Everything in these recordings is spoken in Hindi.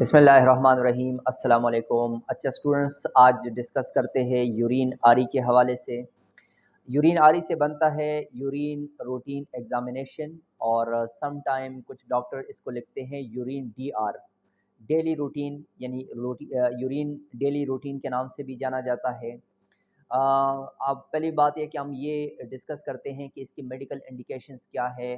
बिस्मिल्लाहिर्रहमानिर्रहीम अस्सलाम वालेकुम। अच्छा स्टूडेंट्स, आज डिस्कस करते हैं यूरिन आरी के हवाले से। यूरिन आरी से बनता है यूरिन रूटीन एग्ज़ामिनेशन, और सम टाइम कुछ डॉक्टर इसको लिखते हैं यूरिन डीआर, डेली रूटीन, यानी यूरिन डेली रूटीन के नाम से भी जाना जाता है। अब पहली बात है कि हम ये डिस्कस करते हैं कि इसकी मेडिकल इंडिकेशंस क्या है,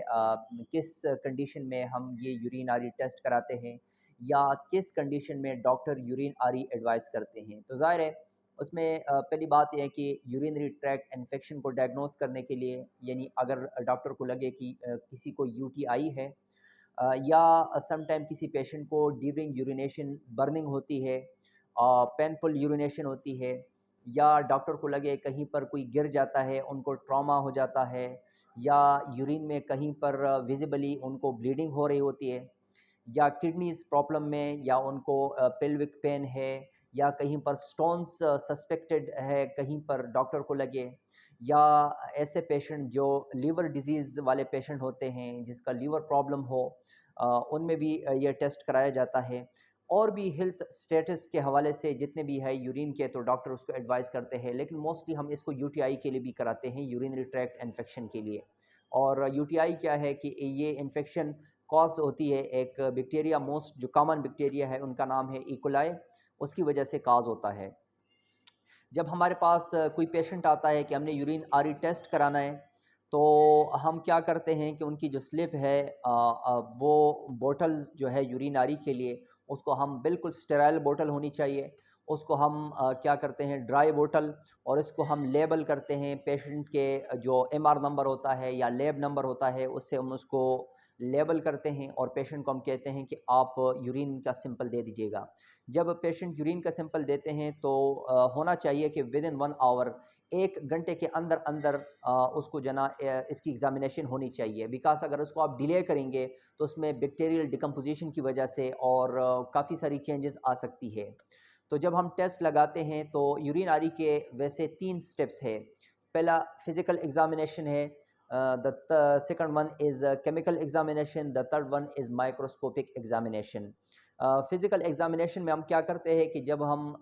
किस कंडीशन में हम ये यूरिन आरी टेस्ट कराते हैं, या किस कंडीशन में डॉक्टर यूरिन आरी एडवाइस करते हैं। तो ज़ाहिर है उसमें पहली बात यह है कि यूरिनरी ट्रैक्ट इन्फेक्शन को डायग्नोस करने के लिए, यानी अगर डॉक्टर को लगे कि किसी को यूटीआई है, या सम टाइम किसी पेशेंट को ड्यूरिंग यूरिनेशन बर्निंग होती है, पेनफुल यूरिनेशन होती है, या डॉक्टर को लगे कहीं पर कोई गिर जाता है, उनको ट्रॉमा हो जाता है, या यूरिन में कहीं पर विजिबली उनको ब्लीडिंग हो रही होती है, या किडनीज़ प्रॉब्लम में, या उनको पेल्विक पेन है, या कहीं पर स्टोन्स सस्पेक्टेड है, कहीं पर डॉक्टर को लगे, या ऐसे पेशेंट जो लीवर डिजीज़ वाले पेशेंट होते हैं जिसका लीवर प्रॉब्लम हो, उनमें भी ये टेस्ट कराया जाता है। और भी हेल्थ स्टेटस के हवाले से जितने भी है यूरिन के, तो डॉक्टर उसको एडवाइस करते हैं, लेकिन मोस्टली हम इसको यूटीआई के लिए भी कराते हैं, यूरिनरी ट्रैक्ट इन्फेक्शन के लिए। और यूटीआई क्या है कि ये इन्फेक्शन कॉज होती है एक बैक्टीरिया, मोस्ट जो कॉमन बैक्टीरिया है उनका नाम है इकोलाई, उसकी वजह से काज होता है। जब हमारे पास कोई पेशेंट आता है कि हमने यूरिन आरी टेस्ट कराना है, तो हम क्या करते हैं कि उनकी जो स्लिप है, वो बोतल जो है यूरिन आरी के लिए, उसको हम बिल्कुल स्टेराइल बोतल होनी चाहिए। उसको हम क्या करते हैं, ड्राई बोतल, और इसको हम लेबल करते हैं पेशेंट के जो एमआर नंबर होता है या लैब नंबर होता है, उससे हम उसको लेबल करते हैं, और पेशेंट को हम कहते हैं कि आप यूरिन का सैंपल दे दीजिएगा। जब पेशेंट यूरिन का सैंपल देते हैं तो होना चाहिए कि विद इन 1 आवर, 1 घंटे के अंदर अंदर उसको जना इसकी एग्जामिनेशन होनी चाहिए। बिकॉज अगर उसको आप डिले करेंगे तो उसमें बैक्टीरियल डिकम्पोजिशन की वजह से और काफ़ी सारी चेंजेस आ सकती है। तो जब हम टेस्ट लगाते हैं तो यूरिन आरी के वैसे 3 स्टेप्स है। पहला फिज़िकल एग्जामिनेशन है, the second one is chemical examination, the third one is microscopic examination. Physical examination में हम क्या करते हैं कि जब हम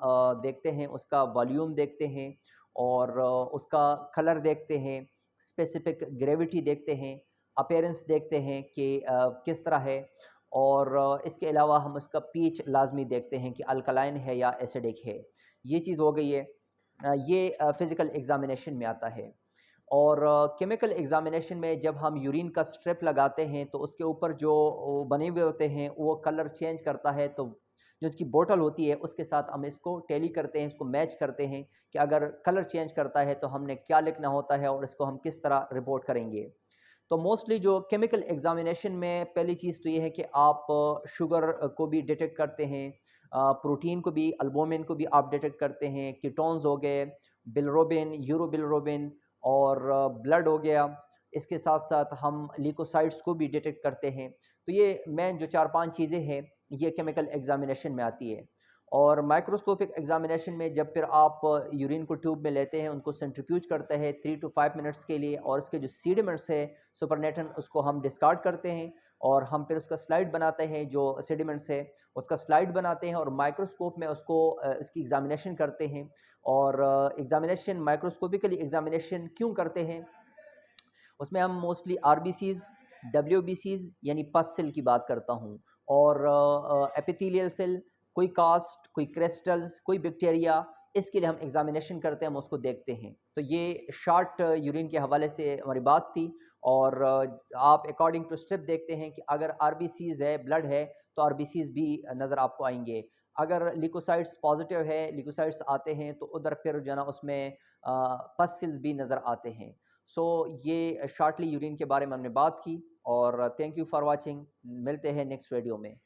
देखते हैं, उसका वॉल्यूम देखते हैं, और उसका कलर देखते हैं, स्पेसिफिक ग्रेविटी देखते हैं, अपीयरेंस देखते हैं कि किस तरह है, और इसके अलावा हम उसका पीएच लाजमी देखते हैं कि अल्कलाइन है या एसिडिक है। ये चीज़ हो गई है, ये फिज़िकल एग्जामिनेशन में आता है। और केमिकल एग्जामिनेशन में जब हम यूरिन का स्ट्रिप लगाते हैं तो उसके ऊपर जो बने हुए होते हैं वो कलर चेंज करता है, तो जो उसकी बोतल होती है उसके साथ हम इसको टैली करते हैं, इसको मैच करते हैं कि अगर कलर चेंज करता है तो हमने क्या लिखना होता है और इसको हम किस तरह रिपोर्ट करेंगे। तो मोस्टली जो केमिकल एग्जामिनेशन में पहली चीज़ तो ये है कि आप शुगर को भी डिटेक्ट करते हैं, प्रोटीन को भी, अल्बुमिन को भी आप डिटेक्ट करते हैं, कीटोन्स हो गए, बिलरोबिन, यूरोबिलरोबिन, और ब्लड हो गया। इसके साथ साथ हम ल्यूकोसाइट्स को भी डिटेक्ट करते हैं। तो ये मेन जो 4-5 चीज़ें हैं, ये केमिकल एग्जामिनेशन में आती है। और माइक्रोस्कोपिक एग्जामिनेशन में जब फिर आप यूरिन को ट्यूब में लेते हैं, उनको सेंट्रीफ्यूज करते हैं 3 to 5 मिनट्स के लिए, और उसके जो सेडिमेंट्स है सुपरनेटन, उसको हम डिस्कार्ड करते हैं, और हम फिर उसका स्लाइड बनाते हैं, जो सेडिमेंट्स है उसका स्लाइड बनाते हैं, और माइक्रोस्कोप में उसको इसकी एग्जामिनेशन करते हैं। और एग्जामिनेशन माइक्रोस्कोपिकली एग्जामिनेशन क्यों करते हैं, उसमें हम मोस्टली आरबीसीज, डब्ल्यूबीसीज यानी पस सेल की बात करता हूँ, और एपिथेलियल सेल, कोई कास्ट, कोई क्रिस्टल्स, कोई बैक्टीरिया, इसके लिए हम एग्जामिनेशन करते हैं, हम उसको देखते हैं। तो ये शॉर्ट यूरिन के हवाले से हमारी बात थी। और आप अकॉर्डिंग टू स्टेप देखते हैं कि अगर आरबीसीज है, ब्लड है, तो आरबीसीज भी नज़र आपको आएंगे। अगर लिकोसाइट्स पॉजिटिव है, लिकोसाइट्स आते हैं, तो उधर फिर जो है ना उसमें पस सेल्स भी नज़र आते हैं। सो ये शॉर्टली यूरिन के बारे में हमने बात की, और थैंक यू फॉर वाचिंग। मिलते हैं नेक्स्ट वीडियो में।